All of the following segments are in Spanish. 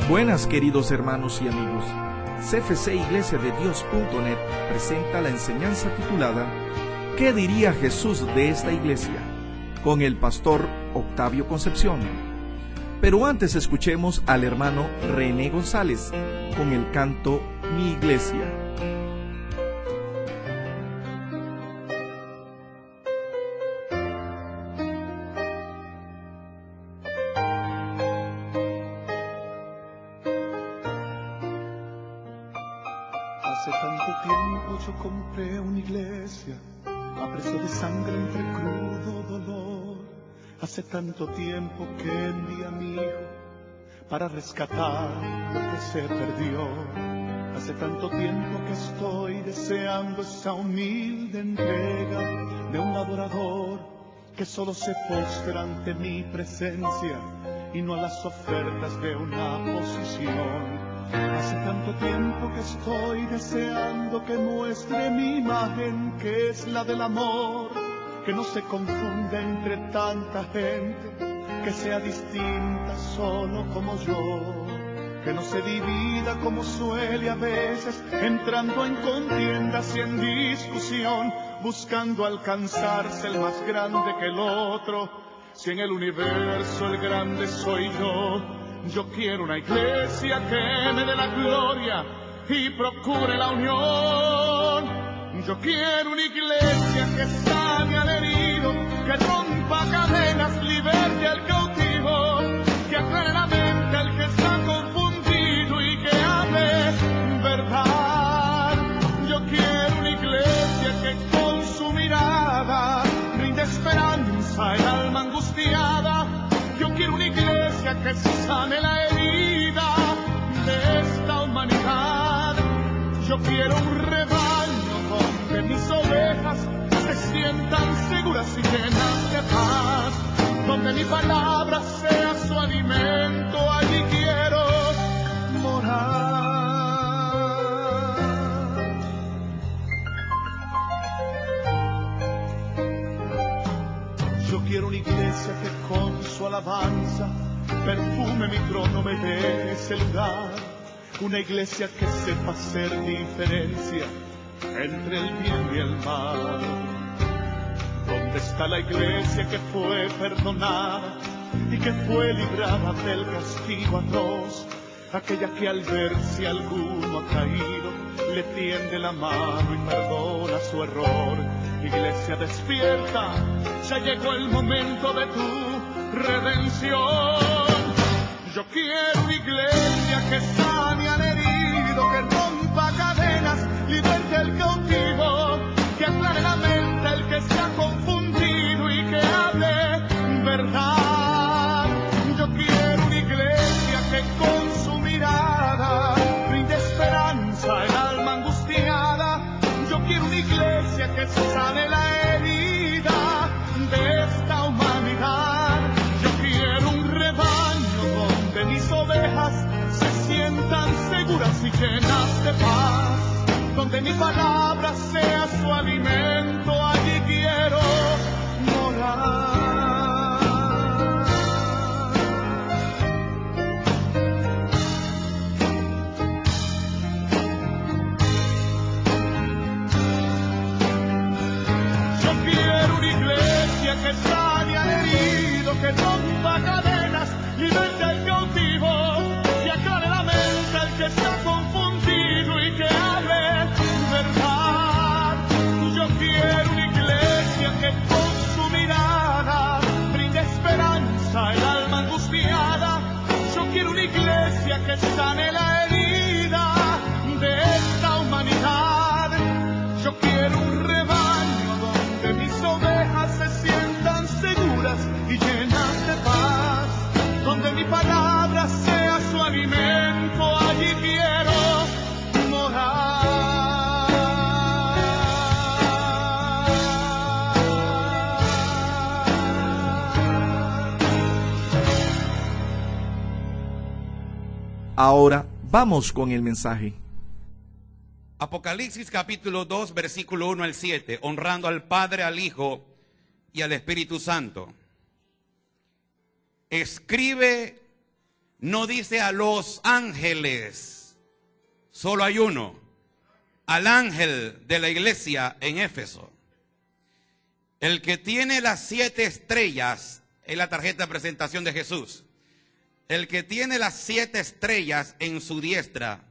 Buenas, queridos hermanos y amigos. CFC Iglesiadedios.net presenta la enseñanza titulada ¿Qué diría Jesús de esta iglesia? Con el pastor Octavio Concepción. Pero antes escuchemos al hermano René González con el canto Mi Iglesia. Hace tanto tiempo yo compré una iglesia a precio de sangre entre crudo dolor. Hace tanto tiempo que envié a mi hijo para rescatar lo que se perdió. Hace tanto tiempo que estoy deseando esa humilde entrega de un adorador que solo se postra ante mi presencia y no a las ofertas de una posición. Hace tanto tiempo que estoy deseando que muestre mi imagen, que es la del amor, que no se confunda entre tanta gente, que sea distinta solo como yo, que no se divida como suele a veces, entrando en contiendas y en discusión, buscando alcanzarse el más grande que el otro. Si en el universo el grande soy yo quiero una iglesia que me dé la gloria y procure la unión. Yo quiero una iglesia que sane al herido, que rompa cadenas, liberte al cautivo, que aclare la mente al que está confundido y que hable verdad. Yo quiero una iglesia que con su mirada brinde esperanza al alma angustiada. Yo quiero una iglesia que sane la herida de esta humanidad. Yo quiero un rebaño donde mis ovejas se sientan seguras y llenas de paz, donde mi palabra sea su alimento. Allí quiero morar. Yo quiero una iglesia que con su alabanza perfume mi trono, me dé ese lugar. Una iglesia que sepa hacer diferencia entre el bien y el mal. ¿Dónde está la iglesia que fue perdonada y que fue librada del castigo atroz? Aquella que al ver si alguno ha caído le tiende la mano y perdona su error. Iglesia despierta, ya llegó el momento de tu redención. Yo quiero una iglesia que sane al herido, que rompa cadenas, liberte al cautivo, que aclare la mente al que se ha confundido y que hable verdad. Yo quiero una iglesia que con su mirada brinde esperanza al alma angustiada. Yo quiero una iglesia que sane la herida de esta humanidad. Yo quiero un rebaño donde mis ovejas se sientan seguras y llenas de paz, donde mi palabra sea su alimento. Allí quiero morar. Que sane al herido, que rompa cadenas, liberte al cautivo, que aclare la mente al que está confundido y que hable verdad. Yo quiero una iglesia que con su mirada brinde esperanza al alma angustiada. Yo quiero una iglesia que sane la herida de esta humanidad. Yo quiero un rebaño donde mis ovejas se sientan seguras y llenas de paz, donde mi palabra sea su alimento. Allí quiero morar. Ahora vamos con el mensaje. Apocalipsis capítulo 2, versículo 1 al 7, honrando al Padre, al Hijo y al Espíritu Santo. Escribe No dice a los ángeles, solo hay uno, al ángel de la iglesia en Éfeso. El que tiene las 7 estrellas, es la tarjeta de presentación de Jesús. El que tiene las 7 estrellas en su diestra,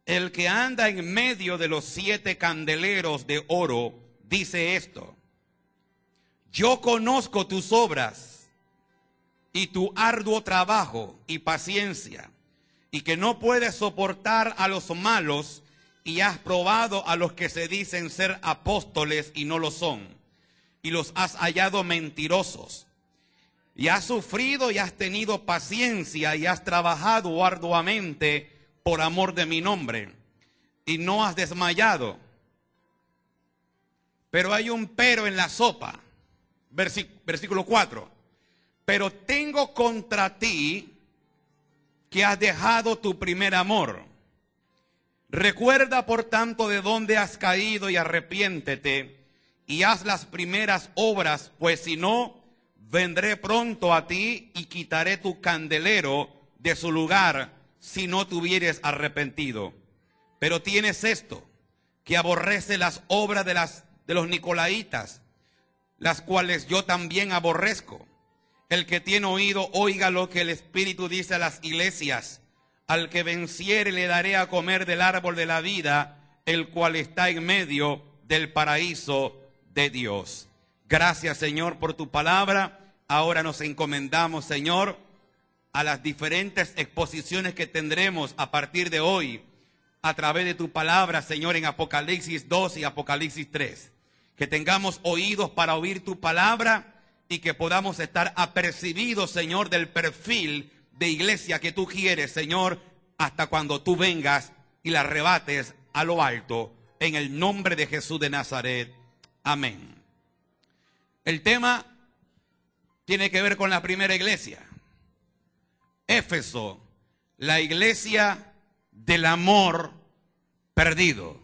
el que anda en medio de los 7 candeleros de oro, dice esto: yo conozco tus obras y tu arduo trabajo y paciencia, y que no puedes soportar a los malos, y has probado a los que se dicen ser apóstoles y no lo son, y los has hallado mentirosos. Y has sufrido y has tenido paciencia y has trabajado arduamente por amor de mi nombre, y no has desmayado. Pero hay un pero en la sopa. Versículo 4. Pero tengo contra ti que has dejado tu primer amor. Recuerda por tanto de dónde has caído y arrepiéntete y haz las primeras obras, pues si no, vendré pronto a ti y quitaré tu candelero de su lugar si no te hubieres arrepentido. Pero tienes esto, que aborrece las obras de los nicolaitas, las cuales yo también aborrezco. El que tiene oído, oiga lo que el Espíritu dice a las iglesias. Al que venciere le daré a comer del árbol de la vida, el cual está en medio del paraíso de Dios. Gracias, Señor, por tu palabra. Ahora nos encomendamos, Señor, a las diferentes exposiciones que tendremos a partir de hoy a través de tu palabra, Señor, en Apocalipsis 2 y Apocalipsis 3. Que tengamos oídos para oír tu palabra y que podamos estar apercibidos, Señor, del perfil de iglesia que tú quieres, Señor, hasta cuando tú vengas y la arrebates a lo alto, en el nombre de Jesús de Nazaret. Amén. El tema tiene que ver con la primera iglesia. Éfeso, la iglesia del amor perdido.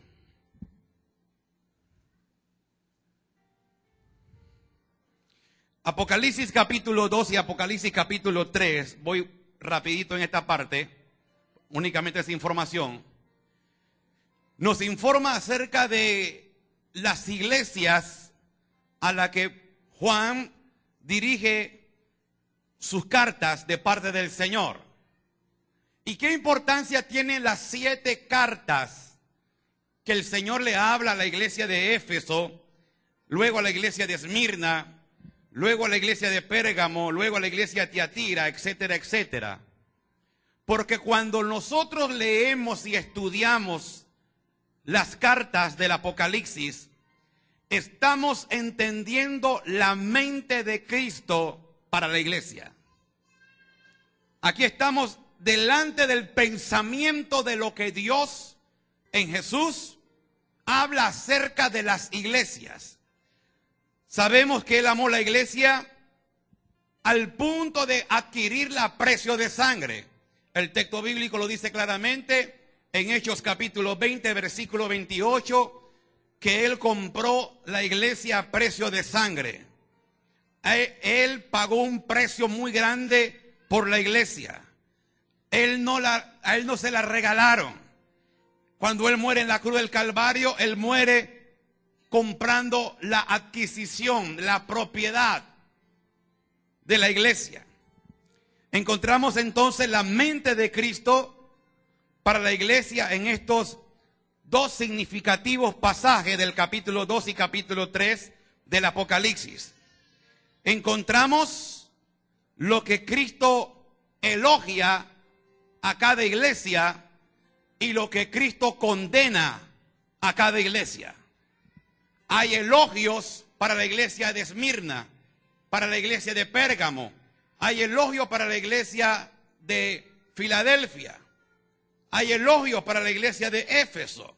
Apocalipsis capítulo 2 y Apocalipsis capítulo 3, voy rapidito en esta parte, únicamente esa información, nos informa acerca de las iglesias a las que Juan dirige sus cartas de parte del Señor. ¿Y qué importancia tienen las 7 cartas que el Señor le habla a la iglesia de Éfeso, luego a la iglesia de Esmirna, luego a la iglesia de Pérgamo, luego a la iglesia de Tiatira, etcétera, etcétera? Porque cuando nosotros leemos y estudiamos las cartas del Apocalipsis, estamos entendiendo la mente de Cristo para la iglesia. Aquí estamos delante del pensamiento de lo que Dios en Jesús habla acerca de las iglesias. Sabemos que Él amó la iglesia al punto de adquirirla a precio de sangre. El texto bíblico lo dice claramente en Hechos capítulo 20, versículo 28, que Él compró la iglesia a precio de sangre. Él pagó un precio muy grande por la iglesia. A Él no se la regalaron. Cuando Él muere en la cruz del Calvario, Él muere comprando la adquisición, la propiedad de la iglesia. Encontramos entonces la mente de Cristo para la iglesia en estos 2 significativos pasajes del capítulo 2 y capítulo 3 del Apocalipsis. Encontramos lo que Cristo elogia a cada iglesia y lo que Cristo condena a cada iglesia. Hay elogios para la iglesia de Esmirna, para la iglesia de Pérgamo. Hay elogios para la iglesia de Filadelfia. Hay elogios para la iglesia de Éfeso.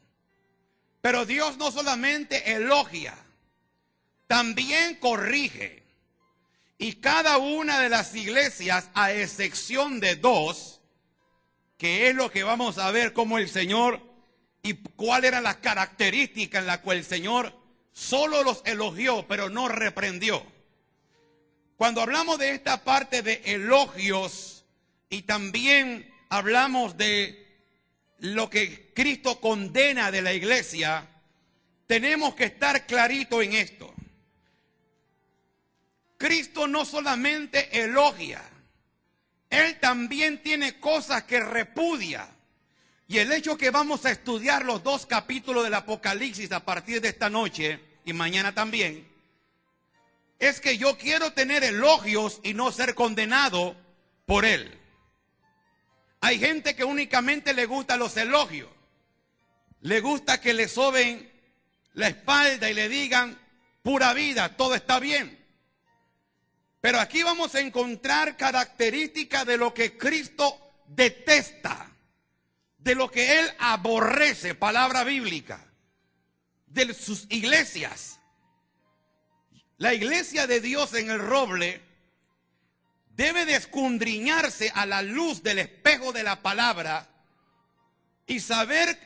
Pero Dios no solamente elogia, también corrige. Y cada una de las iglesias, a excepción de 2, que es lo que vamos a ver cómo el Señor y cuáles eran las características en las cuales el Señor solo los elogió, pero no reprendió. Cuando hablamos de esta parte de elogios y también hablamos de lo que Cristo condena de la iglesia, tenemos que estar clarito en esto. Cristo no solamente elogia, Él también tiene cosas que repudia. Y el hecho que vamos a estudiar los 2 capítulos del Apocalipsis a partir de esta noche y mañana también, es que yo quiero tener elogios y no ser condenado por Él. Hay gente que únicamente le gusta los elogios. Le gusta que le soben la espalda y le digan, pura vida, todo está bien. Pero aquí vamos a encontrar características de lo que Cristo detesta, de lo que Él aborrece, palabra bíblica, de sus iglesias. La iglesia de Dios en el Roble debe de escudriñarse a la luz del espejo de la palabra y saber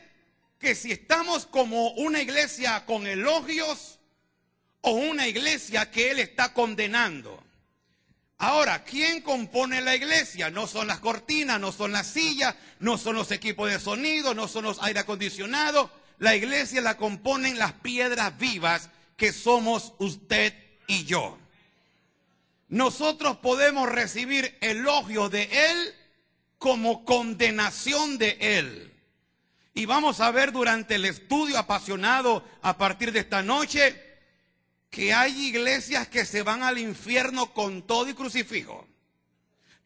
que si estamos como una iglesia con elogios o una iglesia que Él está condenando. Ahora, ¿quién compone la iglesia? No son las cortinas, no son las sillas, no son los equipos de sonido, no son los aire acondicionados. La iglesia la componen las piedras vivas que somos usted y yo. Nosotros podemos recibir elogios de Él como condenación de Él. Y vamos a ver durante el estudio apasionado a partir de esta noche que hay iglesias que se van al infierno con todo y crucifijo.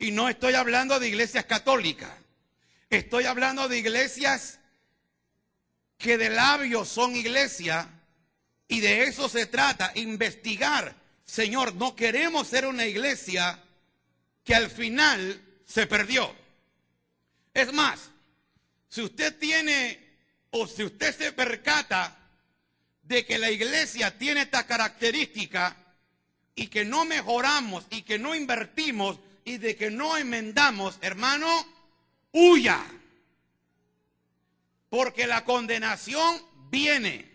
Y no estoy hablando de iglesias católicas. Estoy hablando de iglesias que de labios son iglesia, y de eso se trata, investigar. Señor, no queremos ser una iglesia que al final se perdió. Es más, si usted tiene o si usted se percata de que la iglesia tiene esta característica y que no mejoramos y que no invertimos y de que no enmendamos, hermano, huya. Porque la condenación viene.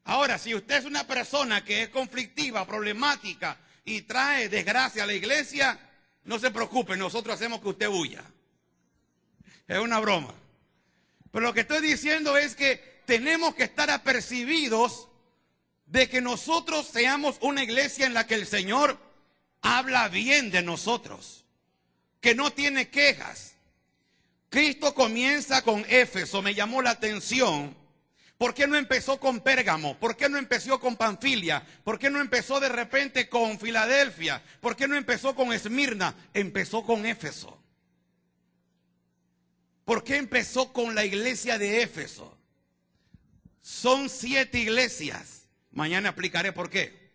Ahora, si usted es una persona que es conflictiva, problemática y trae desgracia a la iglesia, no se preocupe, nosotros hacemos que usted huya. Es una broma. Pero lo que estoy diciendo es que tenemos que estar apercibidos de que nosotros seamos una iglesia en la que el Señor habla bien de nosotros, que no tiene quejas. Cristo comienza con Éfeso, me llamó la atención. ¿Por qué no empezó con Pérgamo? ¿Por qué no empezó con Panfilia? ¿Por qué no empezó de repente con Filadelfia? ¿Por qué no empezó con Esmirna? Empezó con Éfeso. ¿Por qué empezó con la iglesia de Éfeso? Son 7 iglesias. Mañana explicaré por qué.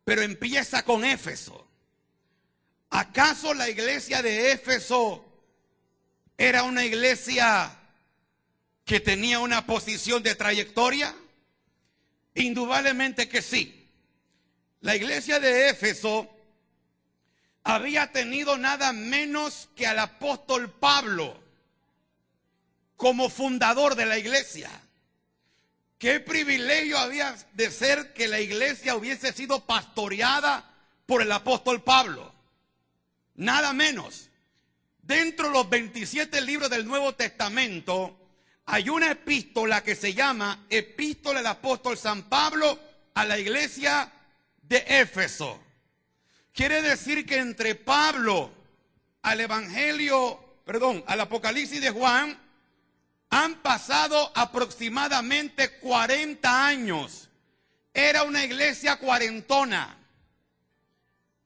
Pero empieza con Éfeso. ¿Acaso la iglesia de Éfeso era una iglesia que tenía una posición de trayectoria? Indudablemente que sí. La iglesia de Éfeso había tenido nada menos que al apóstol Pablo como fundador de la iglesia. Qué privilegio había de ser que la iglesia hubiese sido pastoreada por el apóstol Pablo. Nada menos. Dentro de los 27 libros del Nuevo Testamento hay una epístola que se llama Epístola del apóstol San Pablo a la iglesia de Éfeso. Quiere decir que entre Pablo al al Apocalipsis de Juan han pasado aproximadamente 40 años. Era una iglesia cuarentona.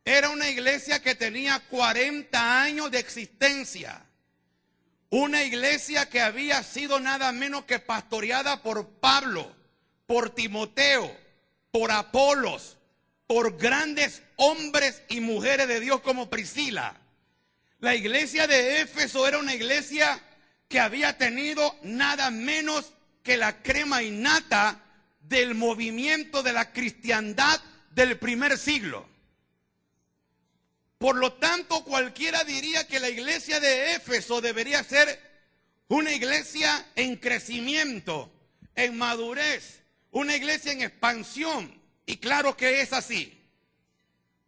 Era una iglesia que tenía 40 años de existencia. Una iglesia que había sido nada menos que pastoreada por Pablo, por Timoteo, por Apolos, por grandes hombres y mujeres de Dios como Priscila. La iglesia de Éfeso era una iglesia que había tenido nada menos que la crema innata del movimiento de la cristiandad del primer siglo. Por lo tanto, cualquiera diría que la iglesia de Éfeso debería ser una iglesia en crecimiento, en madurez, una iglesia en expansión. Y claro que es así,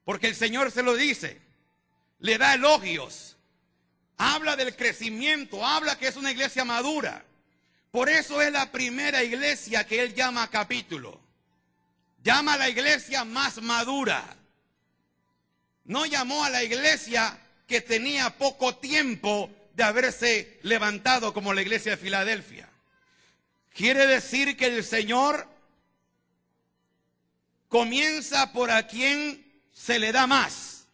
porque el Señor se lo dice. le da elogios, habla del crecimiento, habla que es una iglesia madura. Por eso es la primera iglesia que él llama capítulo. Llama a la iglesia más madura. No llamó a la iglesia que tenía poco tiempo de haberse levantado como la iglesia de Filadelfia. Quiere decir que el Señor comienza por a quien se le da más.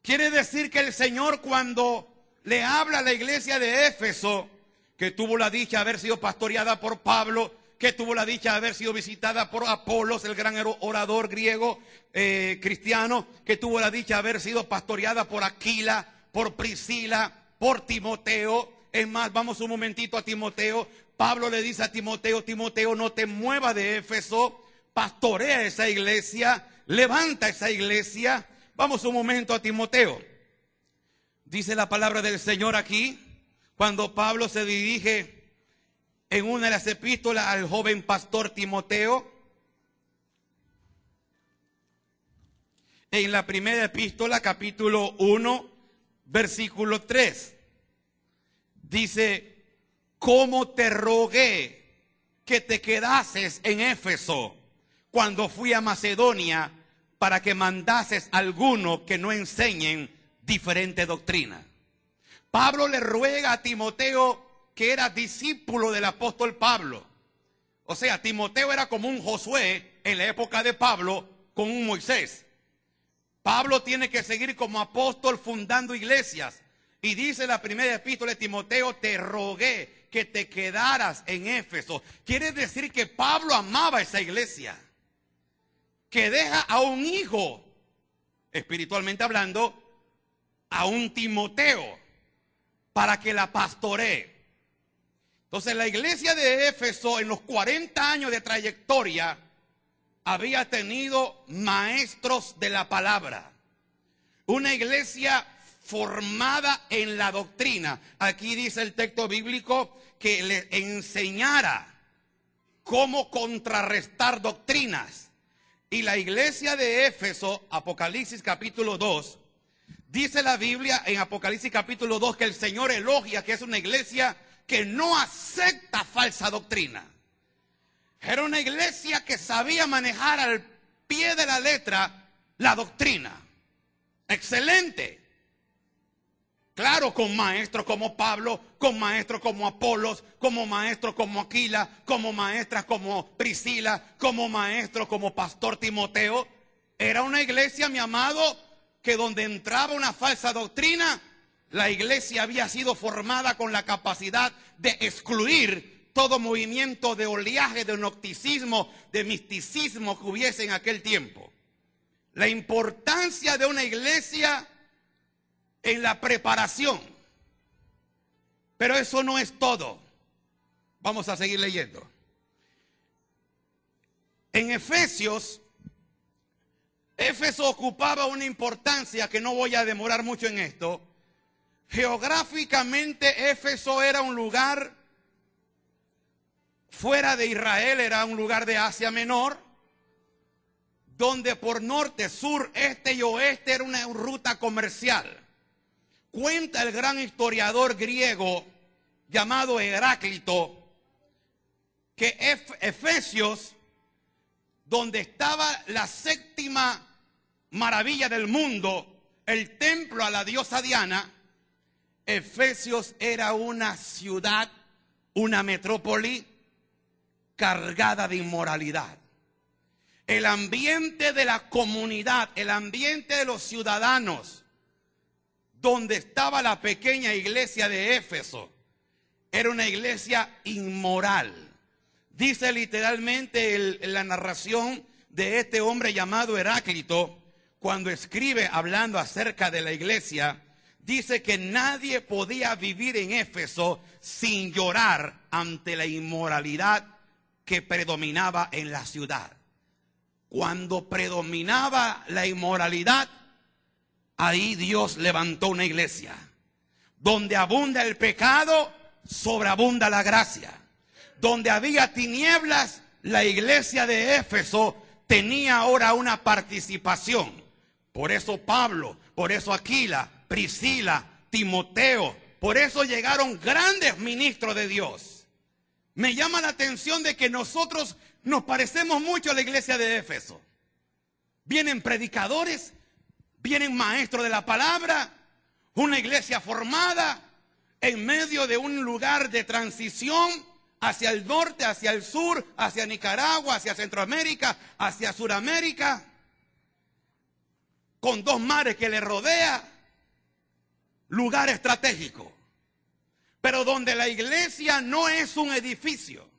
Quiere decir que el Señor, cuando le habla a la iglesia de Éfeso, que tuvo la dicha de haber sido pastoreada por Pablo, que tuvo la dicha de haber sido visitada por Apolos, el gran orador griego cristiano, que tuvo la dicha de haber sido pastoreada por Aquila, por Priscila, por Timoteo. Es más, vamos un momentito a Timoteo. Pablo le dice a Timoteo: Timoteo, no te muevas de Éfeso, pastorea esa iglesia, levanta esa iglesia. Vamos un momento a Timoteo. Dice la palabra del Señor aquí, cuando Pablo se dirige en una de las epístolas al joven pastor Timoteo. En la primera epístola, capítulo 1, versículo 3. Dice: ¿cómo te rogué que te quedases en Éfeso cuando fui a Macedonia, para que mandases a algunos que no enseñen diferente doctrina? Pablo le ruega a Timoteo, que era discípulo del apóstol Pablo. O sea, Timoteo era como un Josué en la época de Pablo con un Moisés. Pablo tiene que seguir como apóstol fundando iglesias. Y dice la primera epístola de Timoteo: te rogué que te quedaras en Éfeso. Quiere decir que Pablo amaba esa iglesia, que deja a un hijo, espiritualmente hablando, a un Timoteo, para que la pastoree. Entonces la iglesia de Éfeso, en los 40 años de trayectoria, había tenido maestros de la palabra. Una iglesia formada en la doctrina. Aquí dice el texto bíblico que le enseñara cómo contrarrestar doctrinas. Y la iglesia de Éfeso, Apocalipsis capítulo 2, dice la Biblia en Apocalipsis capítulo 2 que el Señor elogia que es una iglesia que no acepta falsa doctrina. Era una iglesia que sabía manejar al pie de la letra la doctrina. Excelente. Claro, con maestros como Pablo, con maestros como Apolos, como maestros como Aquila, como maestras como Priscila, como maestros como pastor Timoteo. Era una iglesia, mi amado, que donde entraba una falsa doctrina, la iglesia había sido formada con la capacidad de excluir todo movimiento de oleaje, de gnosticismo, de misticismo que hubiese en aquel tiempo. La importancia de una iglesia en la preparación. Pero eso no es todo. Vamos a seguir leyendo. En Efesios, Éfeso ocupaba una importancia que no voy a demorar mucho en esto. Geográficamente Éfeso era un lugar fuera de Israel, era un lugar de Asia Menor, donde por norte, sur, este y oeste era una ruta comercial. Cuenta el gran historiador griego llamado Heráclito que Efesios, donde estaba la séptima maravilla del mundo, el templo a la diosa Diana, Efesios era una ciudad, una metrópoli cargada de inmoralidad. El ambiente de la comunidad, el ambiente de los ciudadanos, donde estaba la pequeña iglesia de Éfeso, era una iglesia inmoral. Dice literalmente la narración de este hombre llamado Heráclito, cuando escribe hablando acerca de la iglesia, dice que nadie podía vivir en Éfeso sin llorar ante la inmoralidad que predominaba en la ciudad. Cuando predominaba la inmoralidad, ahí Dios levantó una iglesia. Donde abunda el pecado, sobreabunda la gracia. Donde había tinieblas, la iglesia de Éfeso tenía ahora una participación. Por eso Pablo, por eso Aquila, Priscila, Timoteo, por eso llegaron grandes ministros de Dios. Me llama la atención de que nosotros nos parecemos mucho a la iglesia de Éfeso. Vienen predicadores, vienen maestros de la palabra, una iglesia formada en medio de un lugar de transición hacia el norte, hacia el sur, hacia Nicaragua, hacia Centroamérica, hacia Suramérica, con dos mares que le rodea, lugar estratégico. Pero donde la iglesia no es un edificio,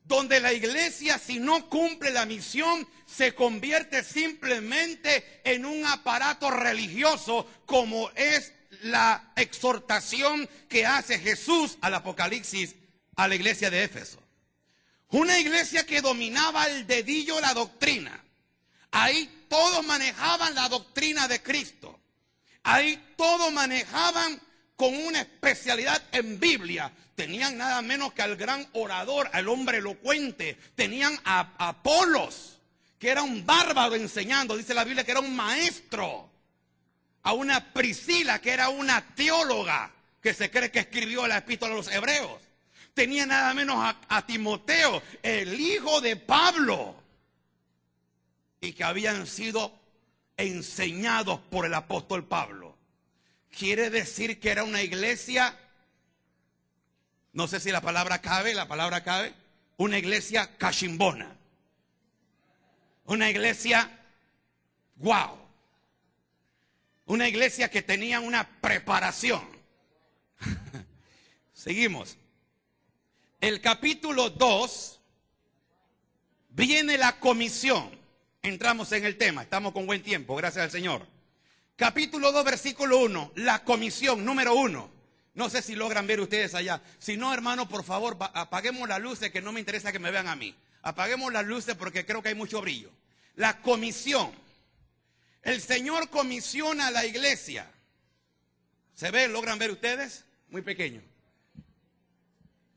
donde la iglesia, si no cumple la misión, se convierte simplemente en un aparato religioso, como es la exhortación que hace Jesús al Apocalipsis a la iglesia de Éfeso. Una iglesia que dominaba al dedillo la doctrina. Ahí todos manejaban la doctrina de Cristo. Ahí todos manejaban con una especialidad en Biblia. Tenían nada menos que al gran orador, al hombre elocuente. Tenían a Apolos, que era un bárbaro enseñando. Dice la Biblia que era un maestro. A una Priscila, que era una teóloga, que se cree que escribió la epístola a los hebreos. Tenía nada menos a Timoteo, el hijo de Pablo, y que habían sido enseñados por el apóstol Pablo. Quiere decir que era una iglesia, no sé si la palabra cabe, una iglesia cachimbona. Una iglesia, wow. Una iglesia que tenía una preparación. Seguimos. El capítulo 2 viene la comisión. Entramos en el tema, estamos con buen tiempo, gracias al Señor. Capítulo 2, versículo 1, la comisión número 1. No sé si logran ver ustedes allá. Si no, hermano, por favor, apaguemos las luces, que no me interesa que me vean a mí. Apaguemos las luces porque creo que hay mucho brillo. La comisión. El Señor comisiona a la iglesia. ¿Se ve? ¿Logran ver ustedes? Muy pequeño.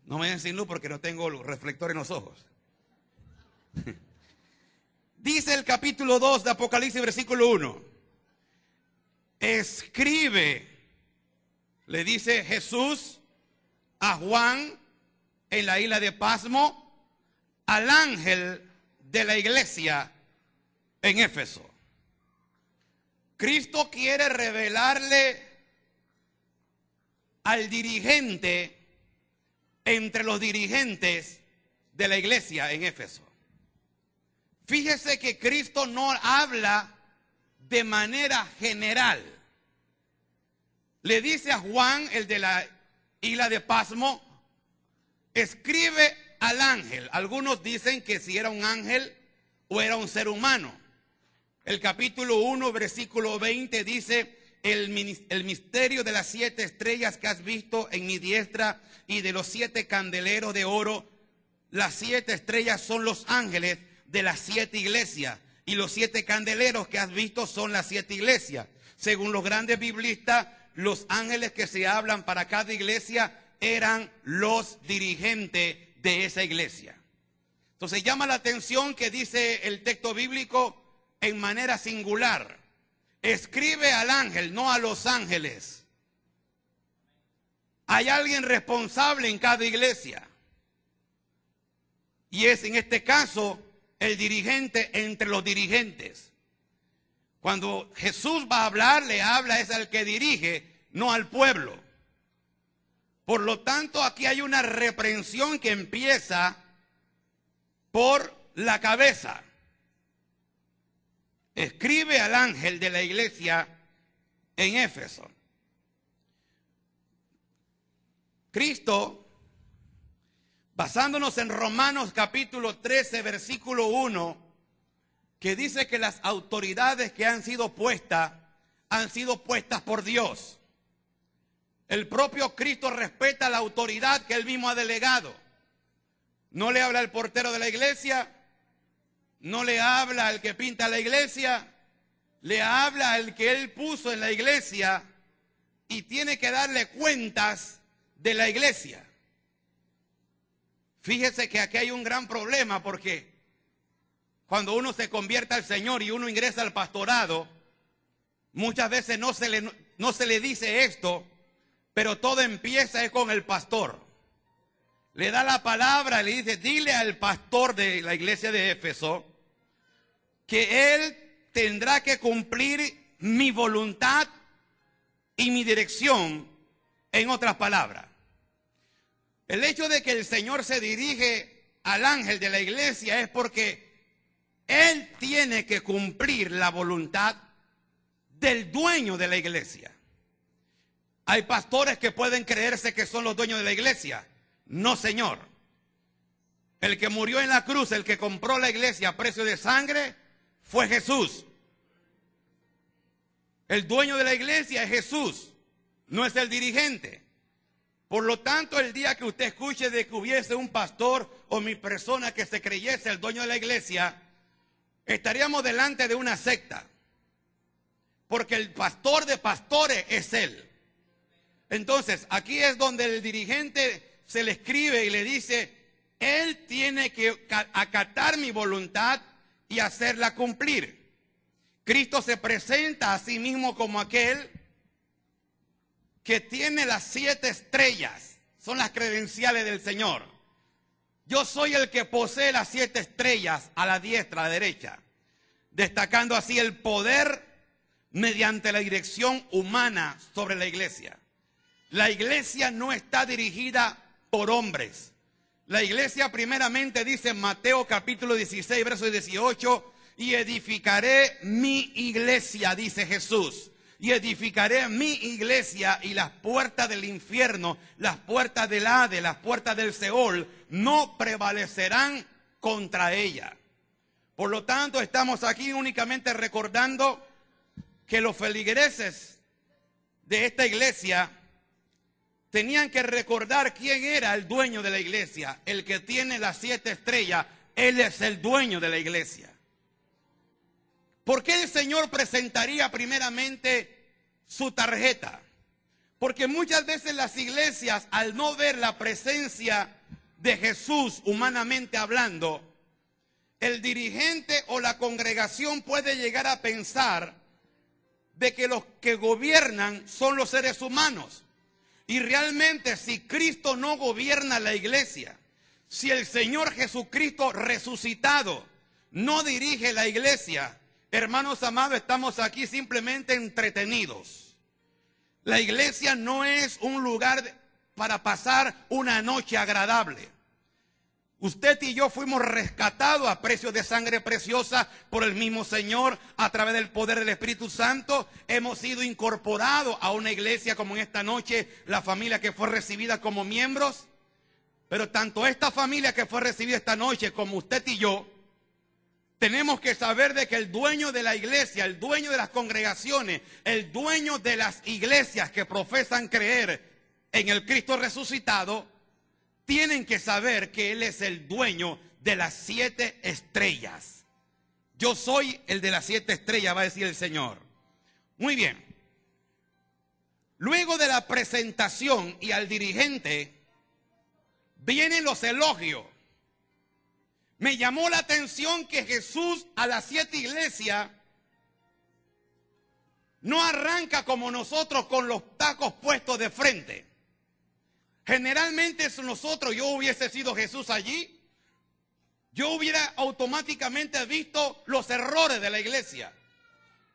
No me den sin luz porque no tengo reflector en los ojos. Dice el capítulo 2 de Apocalipsis, versículo 1. Escribe, le dice Jesús a Juan en la isla de Pasmo, al ángel de la iglesia en Éfeso. Cristo quiere revelarle al dirigente entre los dirigentes de la iglesia en Éfeso. Fíjese que Cristo no habla de manera general. Le dice a Juan, el de la isla de Pasmo, escribe al ángel. Algunos dicen que si era un ángel o era un ser humano. El capítulo 1, versículo 20 dice: el misterio de las 7 estrellas que has visto en mi diestra y de los 7 candeleros de oro. Las 7 estrellas son los ángeles de las 7 iglesias, y los 7 candeleros que has visto son las 7 iglesias. Según los grandes biblistas, los ángeles que se hablan para cada iglesia eran los dirigentes de esa iglesia. Entonces llama la atención que dice el texto bíblico en manera singular. Escribe al ángel, no a los ángeles. Hay alguien responsable en cada iglesia. Y es en este caso el dirigente entre los dirigentes. Cuando Jesús va a hablar, le habla es al que dirige, no al pueblo. Por lo tanto, aquí hay una reprensión que empieza por la cabeza. Escribe al ángel de la iglesia en Éfeso. Cristo, basándonos en Romanos capítulo 13, versículo 1, que dice que las autoridades que han sido puestas por Dios. El propio Cristo respeta la autoridad que él mismo ha delegado. No le habla al portero de la iglesia, no le habla al que pinta la iglesia, le habla al que él puso en la iglesia y tiene que darle cuentas de la iglesia. Fíjese que aquí hay un gran problema, porque cuando uno se convierte al Señor y uno ingresa al pastorado, Muchas veces no se le dice esto, pero todo empieza con el pastor. Le da la palabra, le dice, dile al pastor de la iglesia de Éfeso que él tendrá que cumplir mi voluntad y mi dirección. En otras palabras, el hecho de que el Señor se dirige al ángel de la iglesia es porque él tiene que cumplir la voluntad del dueño de la iglesia. Hay pastores que pueden creerse que son los dueños de la iglesia. No, señor. El que murió en la cruz, el que compró la iglesia a precio de sangre, fue Jesús. El dueño de la iglesia es Jesús, no es el dirigente. Por lo tanto, el día que usted escuche de que hubiese un pastor o mi persona que se creyese el dueño de la iglesia, estaríamos delante de una secta. Porque el pastor de pastores es él. Entonces, aquí es donde el dirigente se le escribe y le dice, él tiene que acatar mi voluntad y hacerla cumplir. Cristo se presenta a sí mismo como aquel que tiene las 7 estrellas. Son las credenciales del Señor. Yo soy el que posee las 7 estrellas a la diestra, a la derecha. Destacando así el poder mediante la dirección humana sobre la iglesia. La iglesia no está dirigida por hombres. La iglesia primeramente dice en Mateo capítulo 16, verso 18, y edificaré mi iglesia, dice Jesús. Y edificaré mi iglesia y las puertas del infierno, las puertas del Hades, las puertas del Seol, no prevalecerán contra ella. Por lo tanto, estamos aquí únicamente recordando que los feligreses de esta iglesia tenían que recordar quién era el dueño de la iglesia. El que tiene las 7 estrellas, él es el dueño de la iglesia. ¿Por qué el Señor presentaría primeramente su tarjeta? Porque muchas veces las iglesias, al no ver la presencia de Jesús humanamente hablando, el dirigente o la congregación puede llegar a pensar de que los que gobiernan son los seres humanos. Y realmente, si Cristo no gobierna la iglesia, si el Señor Jesucristo resucitado no dirige la iglesia, hermanos amados, estamos aquí simplemente entretenidos. La iglesia no es un lugar para pasar una noche agradable. Usted y yo fuimos rescatados a precio de sangre preciosa por el mismo Señor a través del poder del Espíritu Santo. Hemos sido incorporados a una iglesia como en esta noche, la familia que fue recibida como miembros. Pero tanto esta familia que fue recibida esta noche como usted y yo, tenemos que saber de que el dueño de la iglesia, el dueño de las congregaciones, el dueño de las iglesias que profesan creer en el Cristo resucitado, tienen que saber que Él es el dueño de las 7 estrellas. Yo soy el de las 7 estrellas, va a decir el Señor. Muy bien. Luego de la presentación y al dirigente, vienen los elogios. Me llamó la atención que Jesús a las 7 iglesias no arranca como nosotros con los tacos puestos de frente. Generalmente nosotros, yo hubiese sido Jesús allí, yo hubiera automáticamente visto los errores de la iglesia.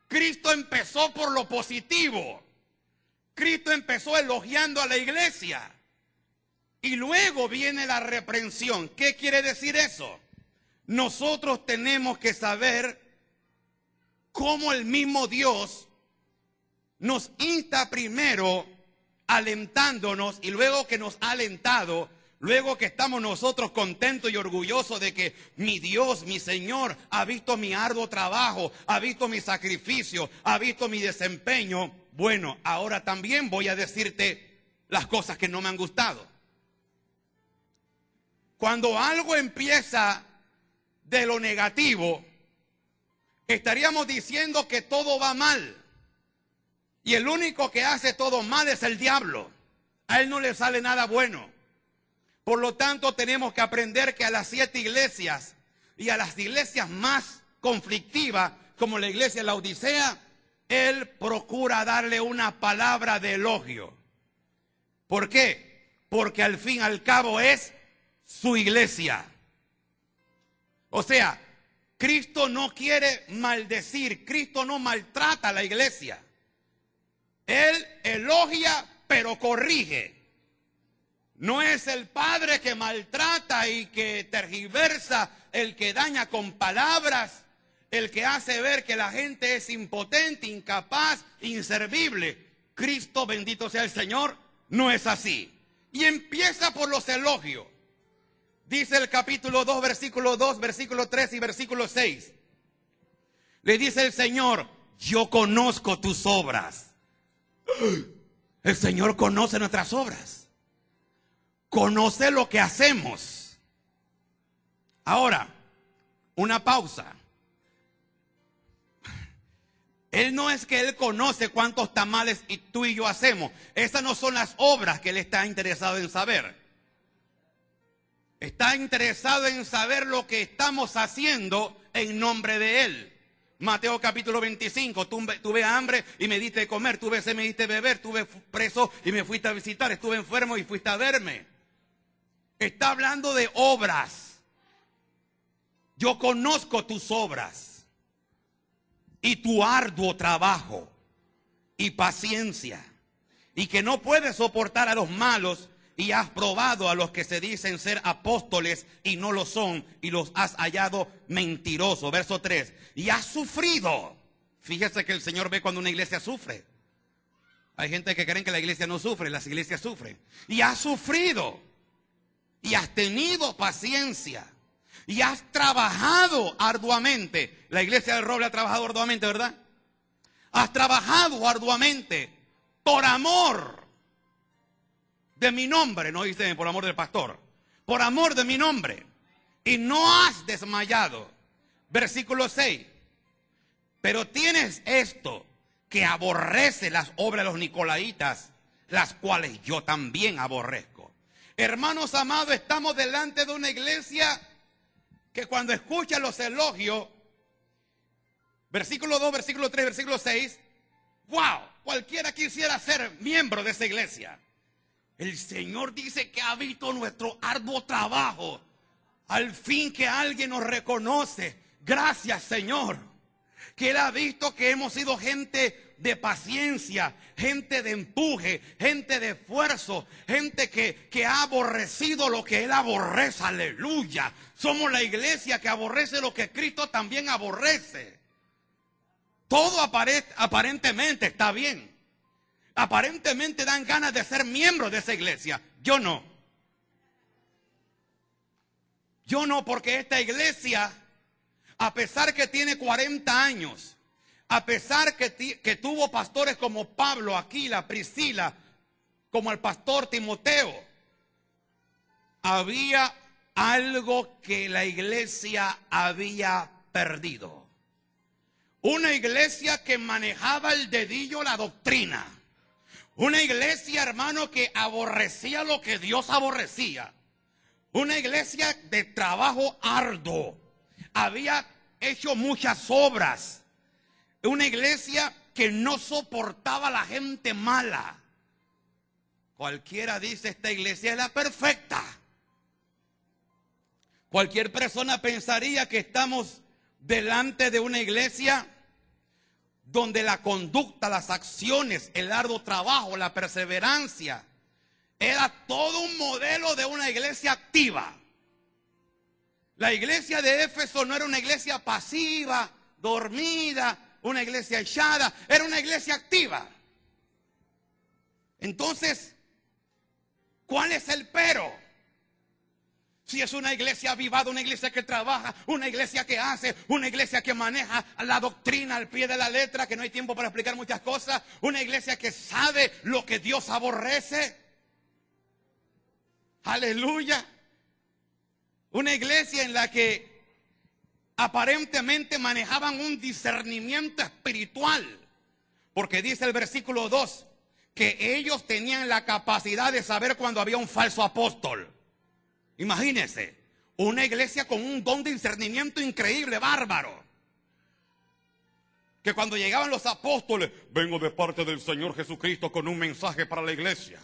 Cristo empezó por lo positivo. Cristo empezó elogiando a la iglesia. Y luego viene la reprensión. ¿Qué quiere decir eso? Nosotros tenemos que saber cómo el mismo Dios nos insta primero alentándonos, y luego que nos ha alentado, luego que estamos nosotros contentos y orgullosos de que mi Dios, mi Señor, ha visto mi arduo trabajo, ha visto mi sacrificio, ha visto mi desempeño. Bueno, ahora también voy a decirte las cosas que no me han gustado. Cuando algo empieza de lo negativo, estaríamos diciendo que todo va mal. Y el único que hace todo mal es el diablo. A él no le sale nada bueno. Por lo tanto, tenemos que aprender que a las 7 iglesias y a las iglesias más conflictivas, como la iglesia de la Odisea, él procura darle una palabra de elogio. ¿Por qué? Porque al fin y al cabo es su iglesia. O sea, Cristo no quiere maldecir, Cristo no maltrata a la iglesia. Él elogia, pero corrige. No es el padre que maltrata y que tergiversa, el que daña con palabras, el que hace ver que la gente es impotente, incapaz, inservible. Cristo, bendito sea el Señor, no es así. Y empieza por los elogios. Dice el capítulo 2, versículo 2, versículo 3 y versículo 6. Le dice el Señor, yo conozco tus obras. El Señor conoce nuestras obras. Conoce lo que hacemos. Ahora, una pausa. Él no es que Él conoce cuántos tamales tú y yo hacemos. Esas no son las obras que Él está interesado en saber. Está interesado en saber lo que estamos haciendo en nombre de Él. Mateo capítulo 25, tuve hambre y me diste de comer, tuve sed y me diste de beber, estuve preso y me fuiste a visitar, estuve enfermo y fuiste a verme. Está hablando de obras. Yo conozco tus obras y tu arduo trabajo y paciencia, y que no puedes soportar a los malos, y has probado a los que se dicen ser apóstoles y no lo son, y los has hallado mentirosos. Verso 3. Y has sufrido. Fíjese que el Señor ve cuando una iglesia sufre. Hay gente que creen que la iglesia no sufre, las iglesias sufren. Y has sufrido. Y has tenido paciencia. Y has trabajado arduamente. La iglesia del Roble ha trabajado arduamente, ¿verdad? Has trabajado arduamente por amor de mi nombre, no dice por amor del pastor, por amor de mi nombre, y no has desmayado. Versículo 6. Pero tienes esto, que aborrece las obras de los nicolaitas, las cuales yo también aborrezco. Hermanos amados, estamos delante de una iglesia que cuando escucha los elogios, versículo 2, versículo 3, versículo 6, wow, cualquiera quisiera ser miembro de esa iglesia. El Señor dice que ha visto nuestro arduo trabajo. Al fin que alguien nos reconoce. Gracias, Señor. Que Él ha visto que hemos sido gente de paciencia, gente de empuje, gente de esfuerzo, gente que ha aborrecido lo que Él aborrece. Aleluya. Somos la iglesia que aborrece lo que Cristo también aborrece. Todo aparentemente está bien. Aparentemente dan ganas de ser miembros de esa iglesia. Yo no. Yo no, porque esta iglesia, a pesar que tiene 40 años, a pesar que tuvo pastores como Pablo, Aquila, Priscila, como el pastor Timoteo, había algo que la iglesia había perdido. Una iglesia que manejaba el dedillo la doctrina. Una iglesia, hermano, que aborrecía lo que Dios aborrecía. Una iglesia de trabajo arduo. Había hecho muchas obras. Una iglesia que no soportaba a la gente mala. Cualquiera dice, esta iglesia es la perfecta. Cualquier persona pensaría que estamos delante de una iglesia donde la conducta, las acciones, el arduo trabajo, la perseverancia, era todo un modelo de una iglesia activa. La iglesia de Éfeso no era una iglesia pasiva, dormida, una iglesia echada, era una iglesia activa. Entonces, ¿cuál es el pero? Si es una iglesia avivada, una iglesia que trabaja, una iglesia que hace, una iglesia que maneja la doctrina al pie de la letra, que no hay tiempo para explicar muchas cosas, una iglesia que sabe lo que Dios aborrece. Aleluya. Una iglesia en la que aparentemente manejaban un discernimiento espiritual, porque dice el versículo 2 que ellos tenían la capacidad de saber cuando había un falso apóstol. Imagínense, una iglesia con un don de discernimiento increíble, bárbaro. que cuando llegaban los apóstoles, vengo de parte del Señor Jesucristo con un mensaje para la iglesia.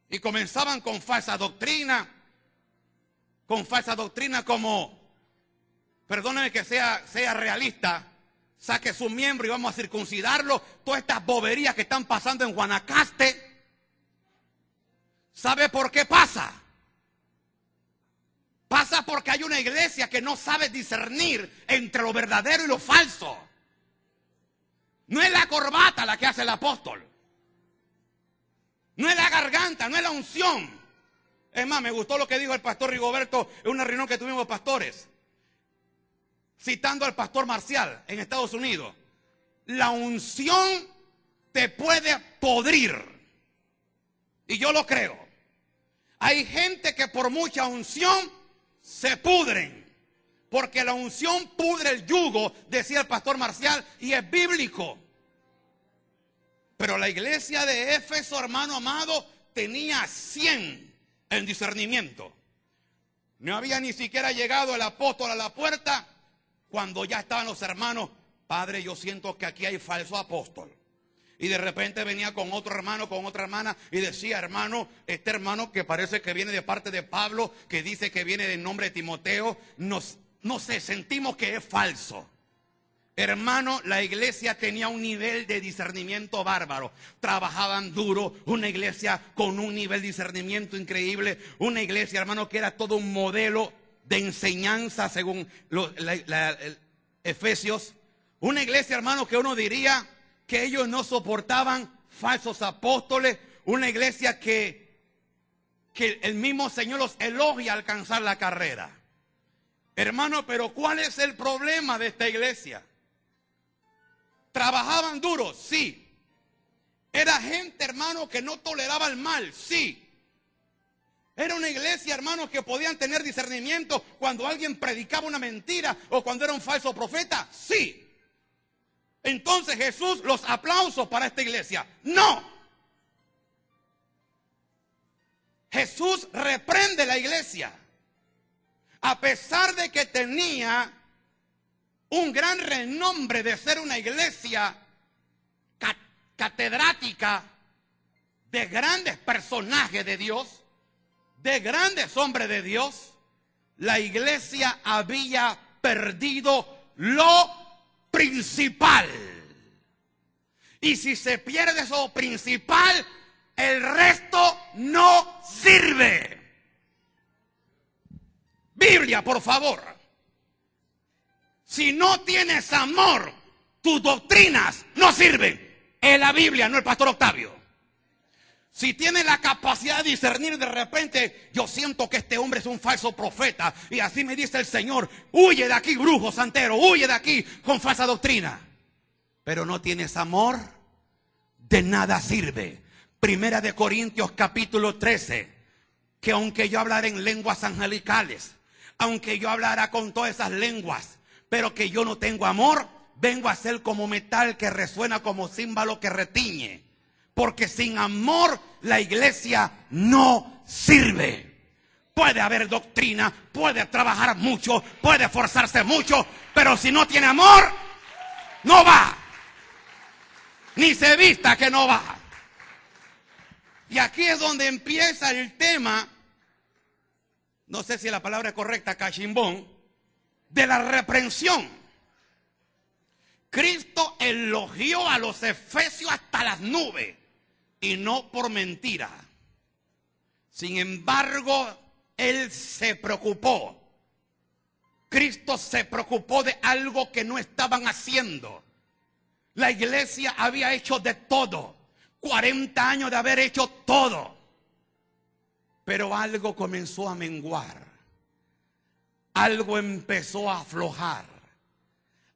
Y comenzaban con falsa doctrina como, perdónenme que sea realista, saque su miembro y vamos a circuncidarlo. Todas estas boberías que están pasando en Guanacaste, ¿sabe por qué pasa? Pasa porque hay una iglesia que no sabe discernir entre lo verdadero y lo falso. No es la corbata la que hace el apóstol. No es la garganta, no es la unción. Es más, me gustó lo que dijo el pastor Rigoberto en una reunión que tuvimos pastores, citando al pastor Marcial en Estados Unidos. La unción te puede podrir. Y yo lo creo. Hay gente que por mucha unción se pudren. Porque la unción pudre el yugo, decía el pastor Marcial, y es bíblico. Pero la iglesia de Éfeso, hermano amado, tenía 100 en discernimiento. No había ni siquiera llegado el apóstol a la puerta cuando ya estaban los hermanos. Padre, yo siento que aquí hay falso apóstol. Y de repente venía con otro hermano, con otra hermana, y decía, hermano, este hermano que parece que viene de parte de Pablo, que dice que viene del nombre de Timoteo, no sé, sentimos que es falso. Hermano, la iglesia tenía un nivel de discernimiento bárbaro. Trabajaban duro, una iglesia con un nivel de discernimiento increíble. Una iglesia, hermano, que era todo un modelo de enseñanza según Efesios. Una iglesia, hermano, que uno diría que ellos no soportaban falsos apóstoles. Una iglesia que el mismo Señor los elogia al alcanzar la carrera. Hermano, pero ¿cuál es el problema de esta iglesia? ¿Trabajaban duro? Sí. ¿Era gente, hermano, que no toleraba el mal? Sí. ¿Era una iglesia, hermano, que podían tener discernimiento cuando alguien predicaba una mentira o cuando era un falso profeta? Sí. Entonces Jesús, los aplausos para esta iglesia. No. Jesús reprende la iglesia. A pesar de que tenía un gran renombre de ser una iglesia catedrática de grandes personajes de Dios, de grandes hombres de Dios, la iglesia había perdido lo principal. Y si se pierde eso principal, el resto no sirve. Biblia, por favor. Si no tienes amor, tus doctrinas no sirven. Es la Biblia, no el pastor Octavio. Si tienes la capacidad de discernir de repente, yo siento que este hombre es un falso profeta, y así me dice el Señor, huye de aquí, brujo santero, huye de aquí con falsa doctrina. Pero no tienes amor, de nada sirve. Primera de Corintios capítulo 13, que aunque yo hablara en lenguas angelicales, aunque yo hablara con todas esas lenguas, pero que yo no tengo amor, vengo a ser como metal que resuena, como címbalo que retiñe. Porque sin amor la iglesia no sirve. Puede haber doctrina, puede trabajar mucho, puede esforzarse mucho, pero si no tiene amor, no va. Ni se vista que no va. Y aquí es donde empieza el tema, no sé si la palabra es correcta, cachimbón, de la reprensión. Cristo elogió a los efesios hasta las nubes, y no por mentira. Sin embargo, Él se preocupó. Cristo se preocupó de algo que no estaban haciendo. La iglesia había hecho de todo. 40 años de haber hecho todo. Pero algo comenzó a menguar. Algo empezó a aflojar.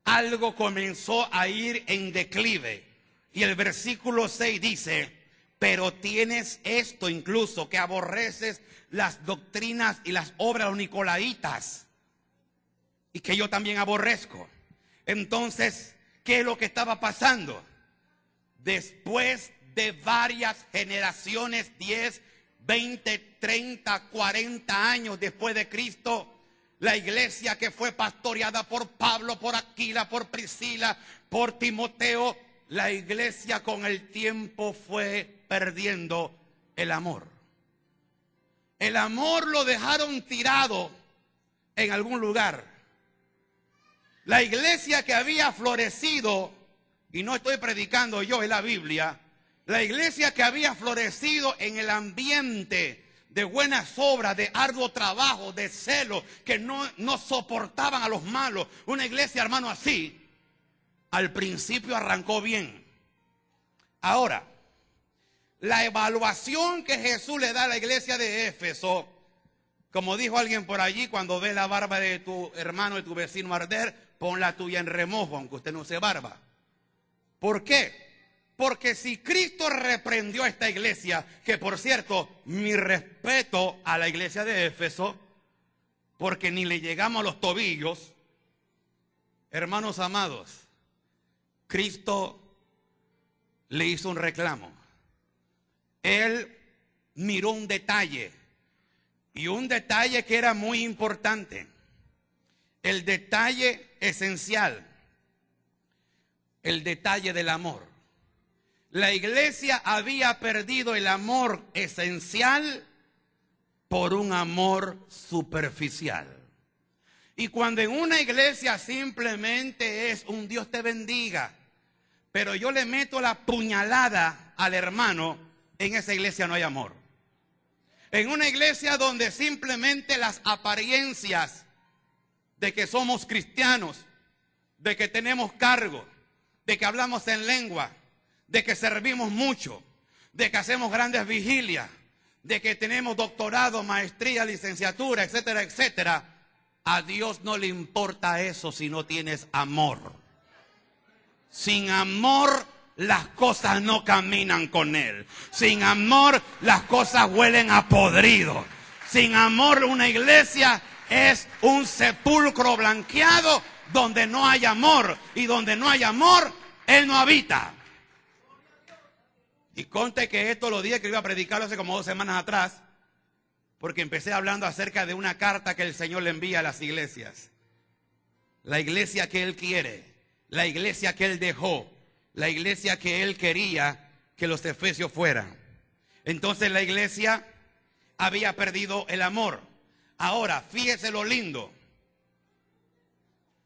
Algo comenzó a ir en declive. Y el versículo 6 dice, pero tienes esto incluso, que aborreces las doctrinas y las obras de los nicolaitas, y que yo también aborrezco. Entonces, ¿qué es lo que estaba pasando? Después de varias generaciones, 10, 20, 30, 40 años después de Cristo, La iglesia que fue pastoreada por Pablo, por Aquila, por Priscila, por Timoteo, la iglesia con el tiempo fue perdiendo el amor. El amor lo dejaron tirado en algún lugar. La iglesia que había florecido, y no estoy predicando yo, es la Biblia, la iglesia que había florecido en el ambiente de buenas obras, de arduo trabajo, de celo, que no soportaban a los malos. Una iglesia, hermano, así, al principio arrancó bien. Ahora, la evaluación que Jesús le da a la iglesia de Éfeso, como dijo alguien por allí, cuando ve la barba de tu hermano, de tu vecino arder, pon la tuya en remojo, aunque usted no use barba. ¿Por qué? Porque si Cristo reprendió a esta iglesia, que por cierto, mi respeto a la iglesia de Éfeso, porque ni le llegamos a los tobillos, hermanos amados, Cristo le hizo un reclamo. Él miró un detalle, y un detalle que era muy importante, el detalle esencial, el detalle del amor. La iglesia había perdido el amor esencial por un amor superficial. Y cuando en una iglesia simplemente es un Dios te bendiga, pero yo le meto la puñalada al hermano, en esa iglesia no hay amor. En una iglesia donde simplemente las apariencias de que somos cristianos, de que tenemos cargo, de que hablamos en lengua, de que servimos mucho, de que hacemos grandes vigilias, de que tenemos doctorado, maestría, licenciatura, etcétera, etcétera. A Dios no le importa eso si no tienes amor. Sin amor, las cosas no caminan con Él. Sin amor, las cosas huelen a podrido. Sin amor, una iglesia es un sepulcro blanqueado donde no hay amor. Y donde no hay amor, Él no habita. Y conste que esto lo dije que iba a predicarlo hace como 2 semanas atrás, porque empecé hablando acerca de una carta que el Señor le envía a las iglesias. La iglesia que Él quiere, la iglesia que Él dejó, la iglesia que Él quería que los efesios fueran. Entonces la iglesia había perdido el amor. Ahora, fíjese lo lindo.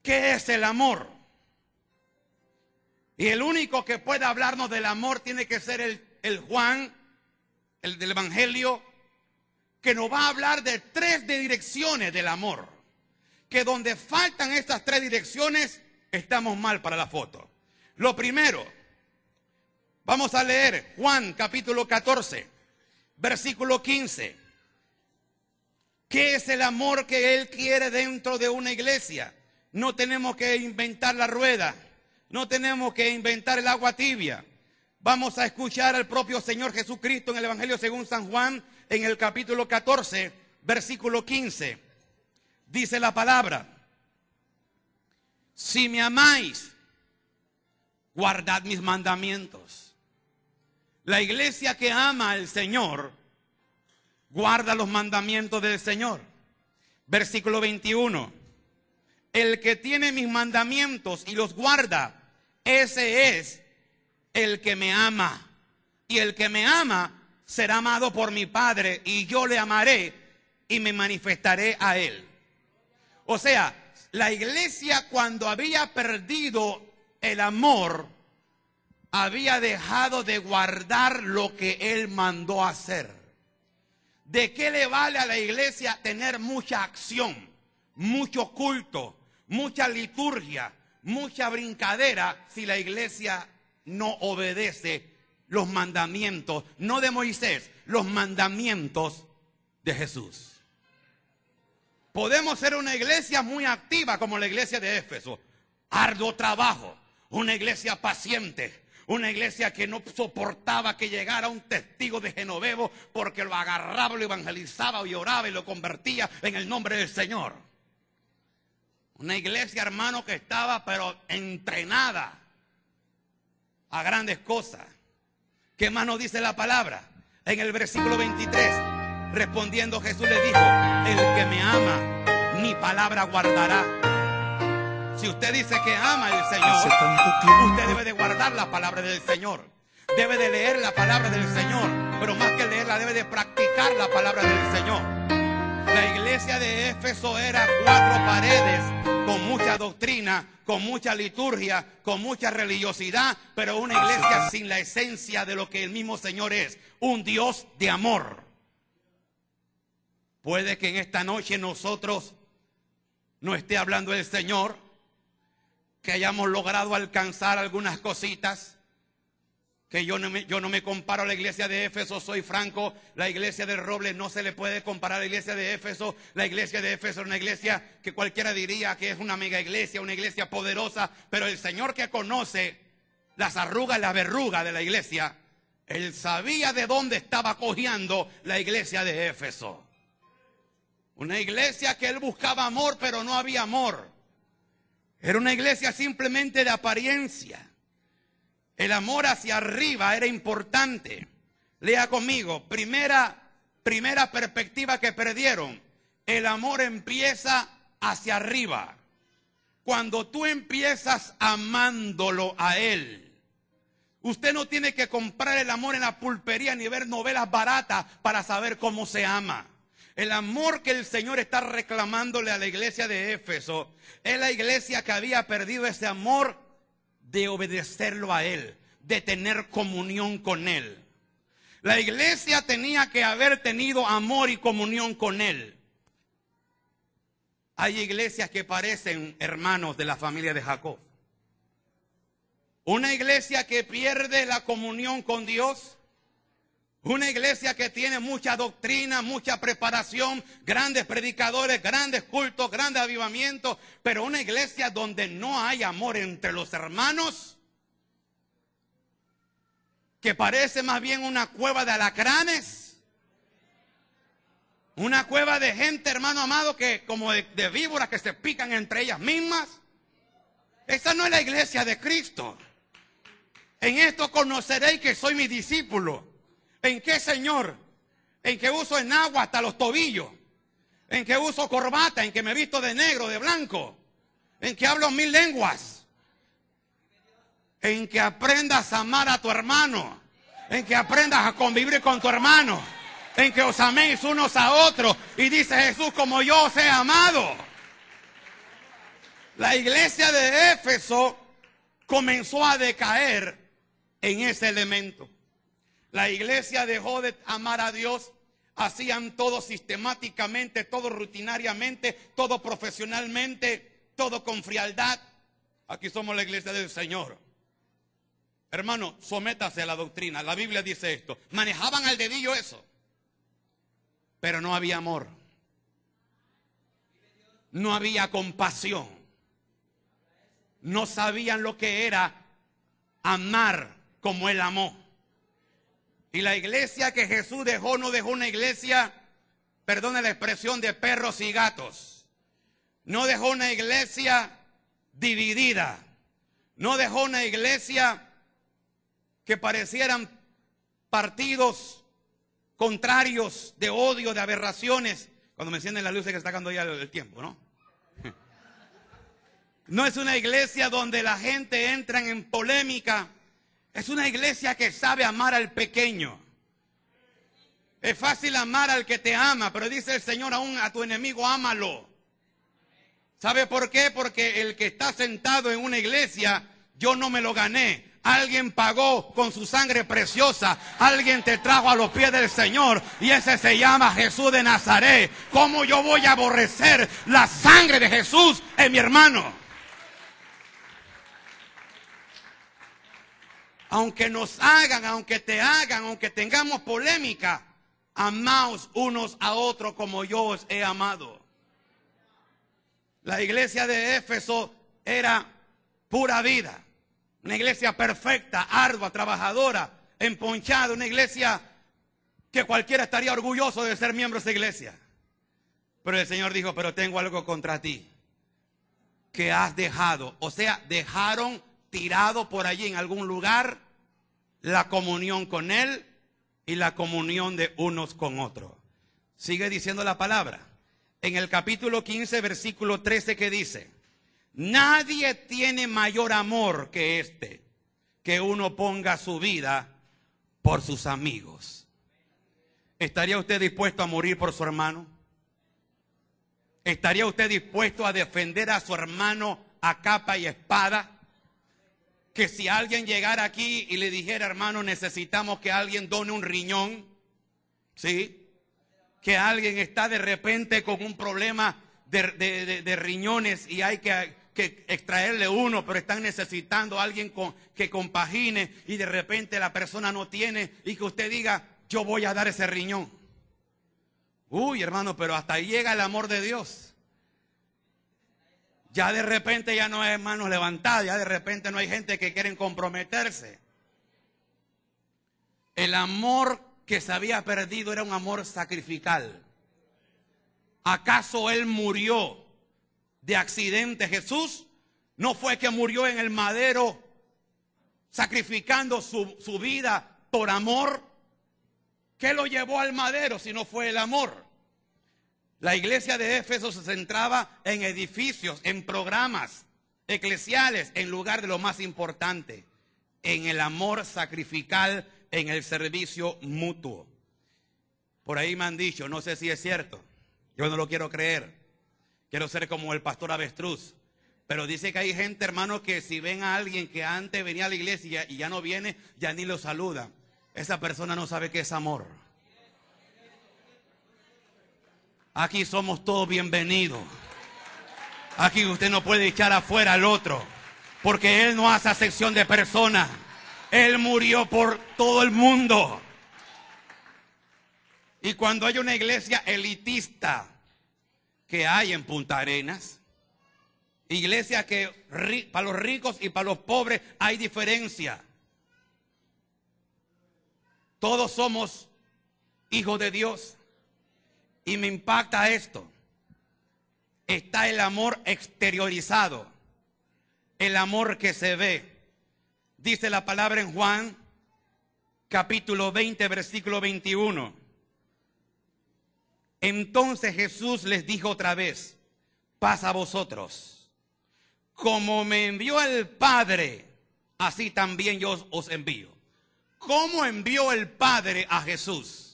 ¿Qué es el amor? Y el único que puede hablarnos del amor tiene que ser el Juan, el del Evangelio, que nos va a hablar de 3 direcciones del amor. Que donde faltan estas 3 direcciones, estamos mal para la foto. Lo primero, vamos a leer Juan capítulo 14, versículo 15. ¿Qué es el amor que Él quiere dentro de una iglesia? No tenemos que inventar la rueda. No tenemos que inventar el agua tibia. Vamos a escuchar al propio Señor Jesucristo en el Evangelio según San Juan, en el capítulo 14, versículo 15. Dice la palabra: si me amáis, guardad mis mandamientos. La iglesia que ama al Señor, guarda los mandamientos del Señor. Versículo 21. El que tiene mis mandamientos y los guarda, ese es el que me ama. Y el que me ama será amado por mi Padre, y yo le amaré y me manifestaré a él. O sea, la iglesia, cuando había perdido el amor, había dejado de guardar lo que Él mandó hacer. ¿De qué le vale a la iglesia tener mucha acción, mucho culto, mucha liturgia, mucha brincadera, si la iglesia no obedece los mandamientos, no de Moisés, los mandamientos de Jesús? Podemos ser una iglesia muy activa como la iglesia de Éfeso, arduo trabajo, una iglesia paciente, una iglesia que no soportaba que llegara un testigo de Genovevo porque lo agarraba, lo evangelizaba y oraba y lo convertía en el nombre del Señor. Una iglesia, hermano, que estaba pero entrenada a grandes cosas. ¿Qué más nos dice la palabra? En el versículo 23, respondiendo Jesús le dijo: el que me ama mi palabra guardará. Si usted dice que ama al Hace Señor, tanto tiempo. usted debe de guardar la palabra del Señor. Debe de leer la palabra del Señor. Pero más que leerla, debe de practicar la palabra del Señor. La iglesia de Éfeso era 4 paredes con mucha doctrina, con mucha liturgia, con mucha religiosidad, pero una iglesia sin la esencia de lo que el mismo Señor es, un Dios de amor. Puede que en esta noche nosotros no esté hablando el Señor, que hayamos logrado alcanzar algunas cositas, que yo no me comparo a la iglesia de Éfeso, soy franco, la iglesia del Roble no se le puede comparar a la iglesia de Éfeso. La iglesia de Éfeso es una iglesia que cualquiera diría que es una mega iglesia, una iglesia poderosa, pero el Señor que conoce las arrugas y las verrugas de la iglesia, Él sabía de dónde estaba cojeando la iglesia de Éfeso. Una iglesia que Él buscaba amor, pero no había amor. Era una iglesia simplemente de apariencia. El amor hacia arriba era importante. Lea conmigo, primera perspectiva que perdieron. El amor empieza hacia arriba. Cuando tú empiezas amándolo a Él. Usted no tiene que comprar el amor en la pulpería ni ver novelas baratas para saber cómo se ama. El amor que el Señor está reclamándole a la iglesia de Éfeso es la iglesia que había perdido ese amor de obedecerlo a Él, de tener comunión con Él. La iglesia tenía que haber tenido amor y comunión con Él. Hay iglesias que parecen hermanos de la familia de Jacob. Una iglesia que pierde la comunión con Dios. Una iglesia que tiene mucha doctrina, mucha preparación, grandes predicadores, grandes cultos, grandes avivamientos, pero una iglesia donde no hay amor entre los hermanos, que parece más bien una cueva de alacranes, una cueva de gente, hermano amado, que como de víboras que se pican entre ellas mismas. Esa no es la iglesia de Cristo. En esto conoceréis que soy mi discípulo. ¿En qué, Señor? En que uso enagua hasta los tobillos. En que uso corbata, en que me visto de negro, de blanco. En que hablo 1000 lenguas. En que aprendas a amar a tu hermano. En que aprendas a convivir con tu hermano. En que os améis unos a otros. Y dice Jesús, como yo os he amado. La iglesia de Éfeso comenzó a decaer en ese elemento. La iglesia dejó de amar a Dios, hacían todo sistemáticamente, todo rutinariamente, todo profesionalmente, todo con frialdad. Aquí somos la iglesia del Señor. Hermano, sométase a la doctrina. La Biblia dice esto. Manejaban al dedillo eso, pero no había amor. No había compasión. No sabían lo que era amar como Él amó. Y la iglesia que Jesús dejó, no dejó una iglesia, perdone la expresión, de perros y gatos. No dejó una iglesia dividida. No dejó una iglesia que parecieran partidos contrarios de odio, de aberraciones. Cuando me encienden las luces que está sacando ya el tiempo, ¿no? No es una iglesia donde la gente entra en polémica. Es una iglesia que sabe amar al pequeño. Es fácil amar al que te ama, pero dice el Señor, aún a tu enemigo ámalo. ¿Sabe por qué? Porque el que está sentado en una iglesia, yo no me lo gané. Alguien pagó con su sangre preciosa. Alguien te trajo a los pies del Señor. Y ese se llama Jesús de Nazaret. ¿Cómo yo voy a aborrecer la sangre de Jesús en mi hermano? Aunque nos hagan, aunque te hagan, aunque tengamos polémica, amaos unos a otros como yo os he amado. La iglesia de Éfeso era pura vida. Una iglesia perfecta, ardua, trabajadora, emponchada. Una iglesia que cualquiera estaría orgulloso de ser miembro de esa iglesia. Pero el Señor dijo, pero tengo algo contra ti. Que has dejado, o sea, dejaron tirado por allí en algún lugar la comunión con Él y la comunión de unos con otros. Sigue diciendo la palabra. en el capítulo 15, versículo 13, que dice: nadie tiene mayor amor que este, que uno ponga su vida por sus amigos. ¿Estaría usted dispuesto a morir por su hermano? ¿Estaría usted dispuesto a defender a su hermano a capa y espada? Que si alguien llegara aquí y le dijera: hermano, necesitamos que alguien done un riñón, ¿sí? Que alguien está de repente con un problema de riñones y hay que extraerle uno, pero están necesitando a alguien que compagine, y de repente la persona no tiene, y que usted diga: yo voy a dar ese riñón. Uy, hermano, pero hasta ahí llega el amor de Dios. Ya de repente ya no hay manos levantadas, ya de repente no hay gente que quieren comprometerse. El amor que se había perdido era un amor sacrificial. ¿Acaso Él murió de accidente? Jesús no fue que murió en el madero sacrificando su vida por amor. ¿Qué lo llevó al madero si no fue el amor? La iglesia de Éfeso se centraba en edificios, en programas eclesiales, en lugar de lo más importante, en el amor sacrificial, en el servicio mutuo. Por ahí me han dicho, no sé si es cierto, yo no lo quiero creer, quiero ser como el pastor Avestruz, pero dice que hay gente, hermano, que si ven a alguien que antes venía a la iglesia y ya no viene, ya ni lo saluda. Esa persona no sabe qué es amor. Aquí somos todos bienvenidos. Aquí usted no puede echar afuera al otro, porque Él no hace acepción de personas. Él murió por todo el mundo. Y cuando hay una iglesia elitista, que hay en Punta Arenas, iglesia que para los ricos y para los pobres hay diferencia. Todos somos hijos de Dios. Y me impacta esto. Está el amor exteriorizado, el amor que se ve. Dice la palabra en Juan, capítulo 20, versículo 21. Entonces Jesús les dijo otra vez: paz a vosotros. Como me envió el Padre, así también yo os envío. ¿Cómo envió el Padre a Jesús?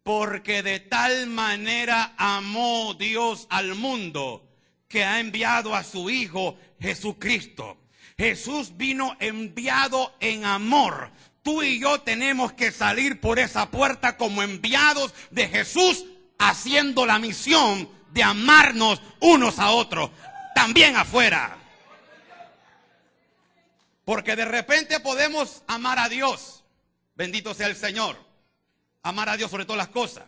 Porque de tal manera amó Dios al mundo, que ha enviado a su Hijo Jesucristo. Jesús vino enviado en amor. Tú y yo tenemos que salir por esa puerta como enviados de Jesús, haciendo la misión de amarnos unos a otros, también afuera. Porque de repente podemos amar a Dios, bendito sea el Señor, amar a Dios sobre todas las cosas.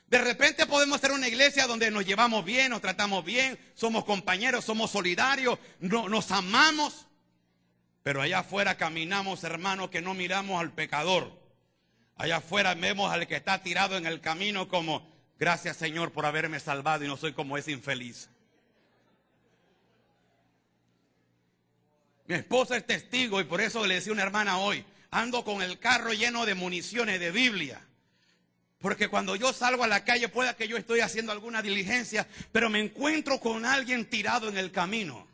De repente podemos ser una iglesia donde nos llevamos bien, nos tratamos bien, somos compañeros, somos solidarios, nos amamos. Pero allá afuera caminamos, hermanos, que no miramos al pecador. Allá afuera vemos al que está tirado en el camino como: gracias, Señor, por haberme salvado y no soy como ese infeliz. Mi esposa es testigo y por eso le decía a una hermana hoy: ando con el carro lleno de municiones de Biblia. Porque cuando yo salgo a la calle, pueda que yo estoy haciendo alguna diligencia, pero me encuentro con alguien tirado en el camino.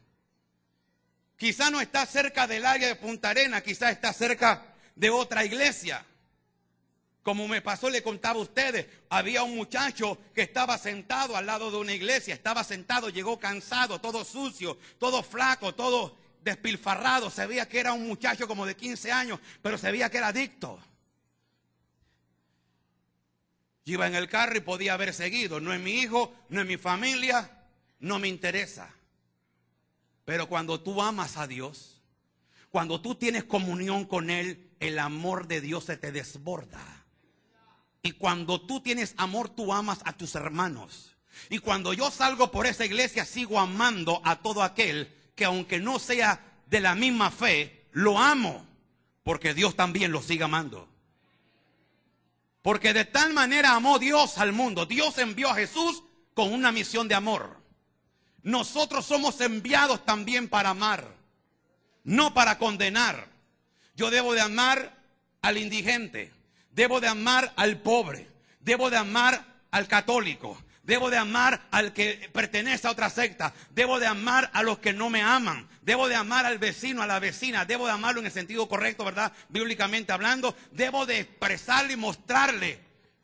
Quizá no está cerca del área de Punta Arenas, quizá está cerca de otra iglesia. Como me pasó, le contaba a ustedes, había un muchacho que estaba sentado al lado de una iglesia, estaba sentado, llegó cansado, todo sucio, todo flaco, todo despilfarrado. Se veía que era un muchacho como de 15 años, pero se veía que era adicto. Yo iba en el carro y podía haber seguido. No es mi hijo, no es mi familia, no me interesa. Pero cuando tú amas a Dios, cuando tú tienes comunión con Él, el amor de Dios se te desborda. Y cuando tú tienes amor, tú amas a tus hermanos. Y cuando yo salgo por esa iglesia, sigo amando a todo aquel que, aunque no sea de la misma fe, lo amo, porque Dios también lo sigue amando. Porque de tal manera amó Dios al mundo. Dios envió a Jesús con una misión de amor. Nosotros somos enviados también para amar, no para condenar. Yo debo de amar al indigente, debo de amar al pobre, debo de amar al católico, Debo de amar al que pertenece a otra secta. Debo de amar a los que no me aman. Debo de amar al vecino, a la vecina. Debo de amarlo en el sentido correcto, ¿verdad? Bíblicamente hablando. Debo de expresarle y mostrarle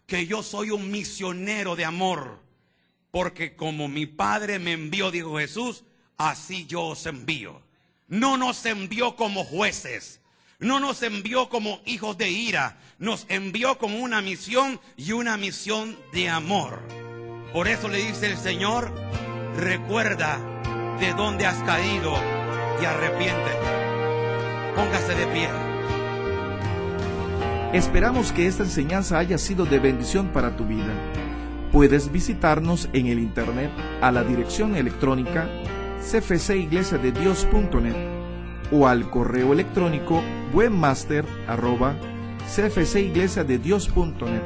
que yo soy un misionero de amor. Porque como mi Padre me envió, dijo Jesús, así yo os envío. No nos envió como jueces. No nos envió como hijos de ira. Nos envió con una misión y una misión de amor. Por eso le dice el Señor, recuerda de dónde has caído y arrepiéntete. Póngase de pie. Esperamos que esta enseñanza haya sido de bendición para tu vida. Puedes visitarnos en el internet a la dirección electrónica cfciglesiadedios.net o al correo electrónico webmaster@cfciglesiadedios.net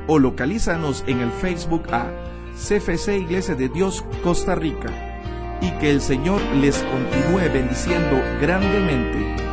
o localízanos en el Facebook a CFC Iglesia de Dios Costa Rica, y que el Señor les continúe bendiciendo grandemente.